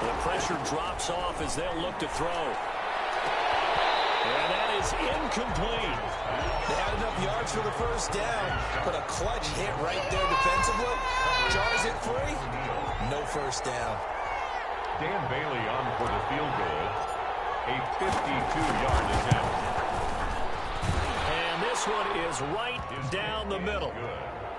S1: The pressure drops off as they'll look to throw. And that is incomplete.
S3: They had enough yards for the first down, but a clutch hit right there defensively. Jars it free. No first down.
S4: Dan Bailey on for the field goal. A 52-yard attempt.
S1: And this one is right down the middle.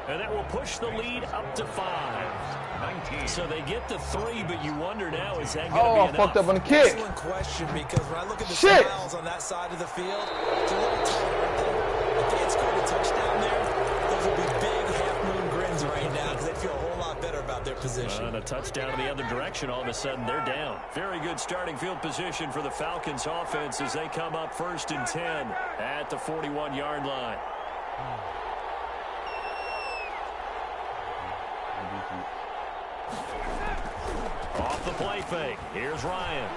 S1: And that will push the lead up to 5. 19. So they get the 3, but you wonder now, is that going to be enough?
S2: I fucked up on the kick.
S3: Excellent question, because when I look at the smiles on that side of the field, it's a little tight right there. If they had scored a touchdown there, those would be big half-moon grins right now, because they'd feel a whole lot better about their position.
S1: And a touchdown in the other direction, all of a sudden they're down. Very good starting field position for the Falcons offense as they come up 1st and 10 at the 41-yard line. Off the play fake. Here's Ryan.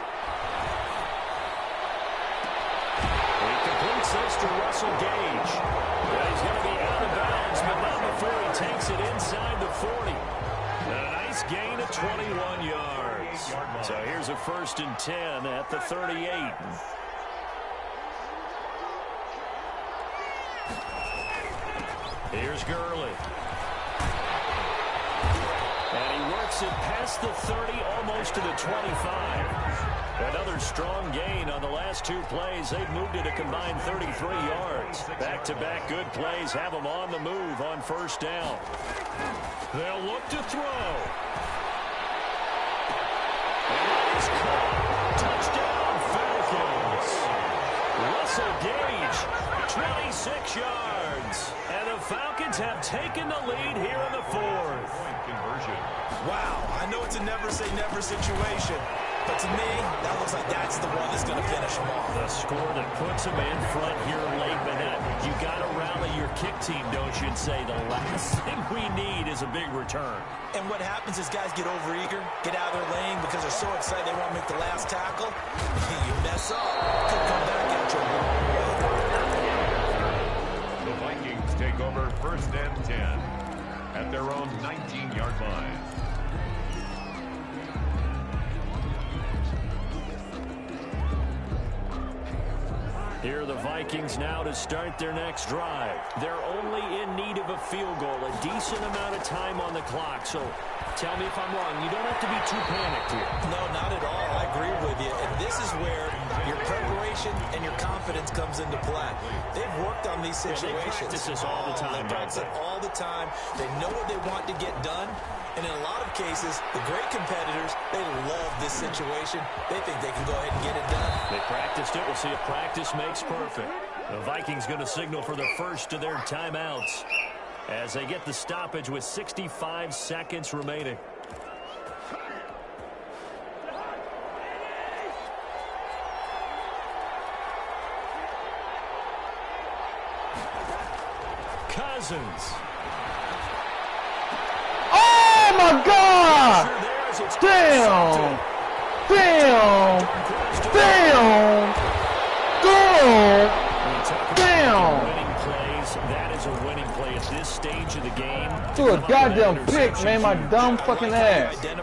S1: He completes this to Russell Gage. Well, he's going to be out of bounds, but not before he takes it inside the 40. And a nice gain of 21 yards. So here's a 1st and 10 at the 38. Here's Gurley. And he works it past the 30, almost to the 25. Another strong gain on the last 2 plays. They've moved it a combined 33 yards. Back-to-back good plays have them on the move on 1st down. They'll look to throw. And that is caught. Touchdown, Falcons. Russell Gage, 26 yards. And the Falcons have taken the lead here in the 4th.
S3: Wow, I know it's a never-say-never situation, but to me, that looks like that's the one that's going to finish them off.
S1: The score that puts them in front here late, but you got to rally your kick team, don't you, and say the last thing we need is a big return.
S3: And what happens is guys get overeager, get out of their lane because they're so excited they want to make the last tackle. You mess up, could come back at you.
S4: The Vikings take over 1st and 10 at their own 19-yard line.
S1: Here are the Vikings now to start their next drive. They're only in need of a field goal, a decent amount of time on the clock. So tell me if I'm wrong. You don't have to be too panicked here.
S3: No, not at all. I agree with you. And this is where your preparation and your confidence comes into play. They've worked on these situations.
S1: They practice this all the time.
S3: They practice it all the time. They know what they want to get done. And in a lot of cases, the great competitors, they love this situation. They think they can go ahead and get it done.
S1: They practiced it. We'll see if practice makes perfect. The Vikings going to signal for the first of their timeouts as they get the stoppage with 65 seconds remaining. Cousins.
S2: Oh my God! Damn! Damn! Damn! Damn!
S1: Winning plays. That is a winning play at this stage of the game.
S2: Threw a goddamn pick, man, my dumb fucking ass. I'm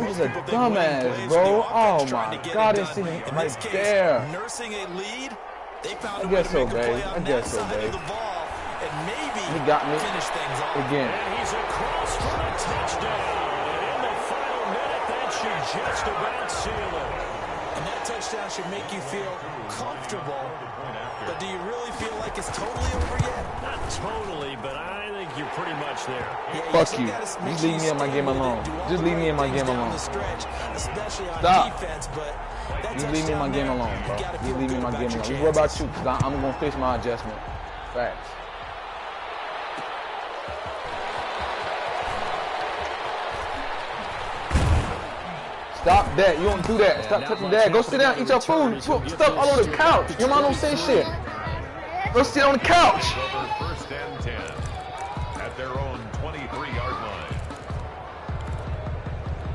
S2: just a dumbass, bro. Oh my God, I didn't see him right there. I guess so, babe. I guess so, babe. He got me again.
S1: And he's across for a touchdown. And in the final minute, that should just about seal it.
S3: And that touchdown should make you feel comfortable. But do you really feel like it's totally over yet?
S1: Not totally, but I think you're pretty much there.
S3: Yeah,
S2: fuck you. Just leave me in my game alone. Just leave me in my game alone. Stop. Just leave me in my game alone, bro. Just leave me in my game alone. What about you? Because I'm going to fix my adjustment. Facts. Stop that. You don't do that. Stop touching that. Go sit down, eat your food. You put stuff all over the couch. Your mom don't say shit. Go sit on the couch.
S4: First and 10 at their own 23-yard line.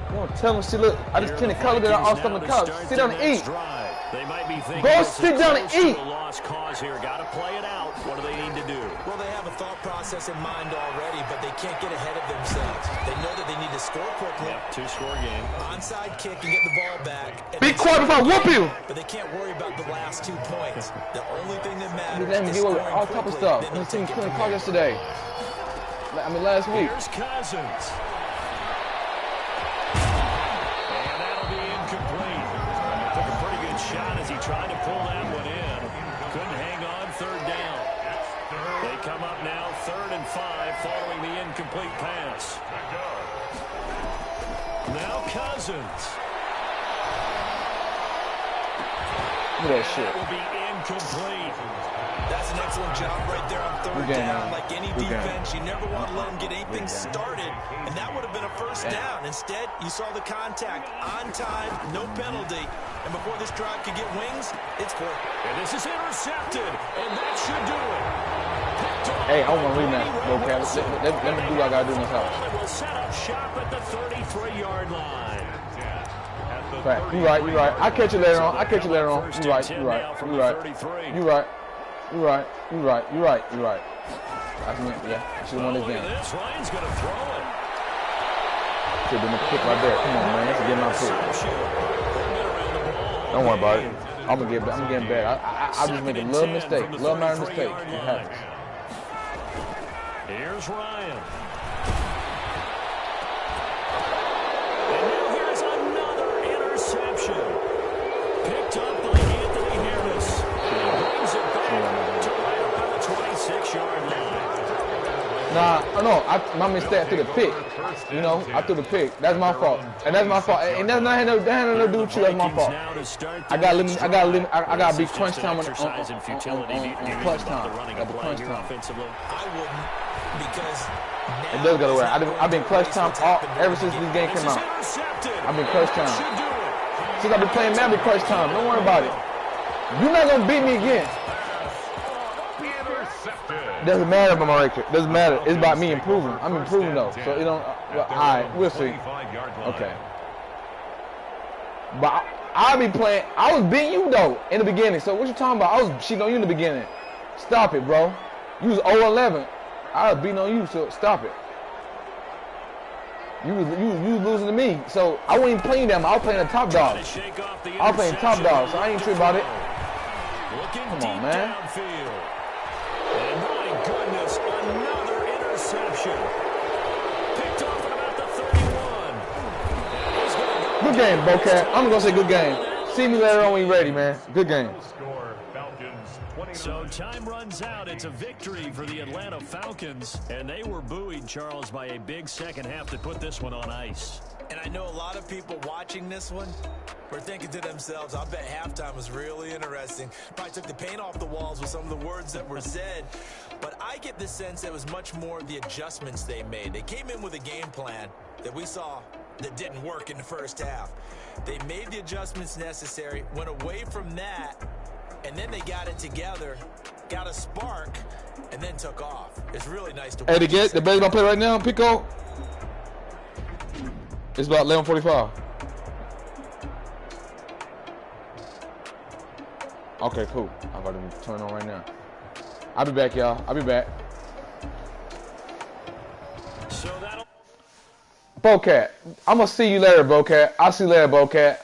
S2: You don't tell them, see, look, I just cleaned the color that all stuff on the couch. Sit down and eat.
S1: They might be thinking
S2: go sit down and eat.
S1: Lost cause here. Got to play it out. What do they need to do?
S3: Well, they have a thought process in mind already, but they can't get ahead of themselves. They know that they need to score quickly.
S1: Yep, two-score game.
S3: Onside kick and get the ball back.
S2: Be quiet before I whoop you.
S3: But they can't worry about the last 2 points. The only thing that matters
S2: let me
S3: is
S2: deal with
S3: scoring
S2: all type of stuff. This team couldn't call yesterday. I mean, last week.
S1: Here's Cousins. And that'll be incomplete. Took a pretty good shot as he tried to pull that one in. Couldn't hang on, third down. They come up now, 3rd and 5, following the incomplete pass. Now Cousins.
S2: Look at that shit.
S1: That will be incomplete.
S3: That's an excellent job right there on 3rd down. Like any defense, you never want to let them get anything started, and that would have been a first down. Instead, you saw the contact on time, no penalty, and before this drive could get wings, it's 4.
S1: And this is intercepted, and that should do it.
S2: Hey, I want to read that. Okay, let me do what I gotta do in this house.
S1: We'll set up shop at the 33-yard line.
S2: Right, you're right, you're right. I'll catch you later on. I'll catch you later on. You're right, you're right, you're right. You're right. You're right. You're right. You're right. You're right. I should have won this game.
S1: Ryan's going to throw it.
S2: Should have been a pick right there. Come on, man. Let's get my pick. Don't worry about it. I'm getting bad. I just make a little mistake. Little minor mistake. It happens.
S1: Here's Ryan. And now here's another interception. Picked up by Anthony Harris. Brings it back to right around the 26-yard line.
S2: Nah, no, my mistake. I threw the pick. You know, I threw the pick. That's my fault, and that's my fault. And that had nothing to do with you. That's my fault. I gotta be crunch time on clutch time. At the crunch time.
S3: I wouldn't, because
S2: it does go away. I've been clutch time ever since this game came out. I've been clutch time. Since I've been playing Madden, clutch time. Don't worry about it. You're not gonna beat me again. Doesn't matter about my record. Doesn't matter. It's about me improving. I'm improving though. So you know, all right, we'll see. Okay. But I'll be playing. I was beating you though in the beginning. So what you talking about? I was cheating on you in the beginning. Stop it, bro. You was 0-11. I was beating on you. So stop it. You was losing to me. So I wasn't even playing them. I was playing the top dog. I was playing top dog. So I ain't sure about it.
S1: Looking
S2: Come
S1: deep
S2: on, man.
S1: downfield. And my goodness, another interception. Picked off at about the 31.
S2: Good game, Bocat. I'm going to say good game. See me later on when you're ready, man. Good game.
S1: So time runs out. It's a victory for the Atlanta Falcons. And they were buoyed, Charles, by a big second half to put this one on ice.
S3: And I know a lot of people watching this one were thinking to themselves, I bet halftime was really interesting. Probably took the paint off the walls with some of the words that were said. But I get the sense it was much more the adjustments they made. They came in with a game plan that we saw that didn't work in the first half. They made the adjustments necessary, went away from that, and then they got it together, got a spark, and then took off. It's really nice to watch.
S2: Hey, the Bears gonna play right now, Pico? It's about 11:45. Okay, cool. I'm about to turn on right now. I'll be back, y'all. I'll be back.
S1: So that'll...
S2: Bocat, I'm gonna see you later, Bocat. I'll see you later, Bocat.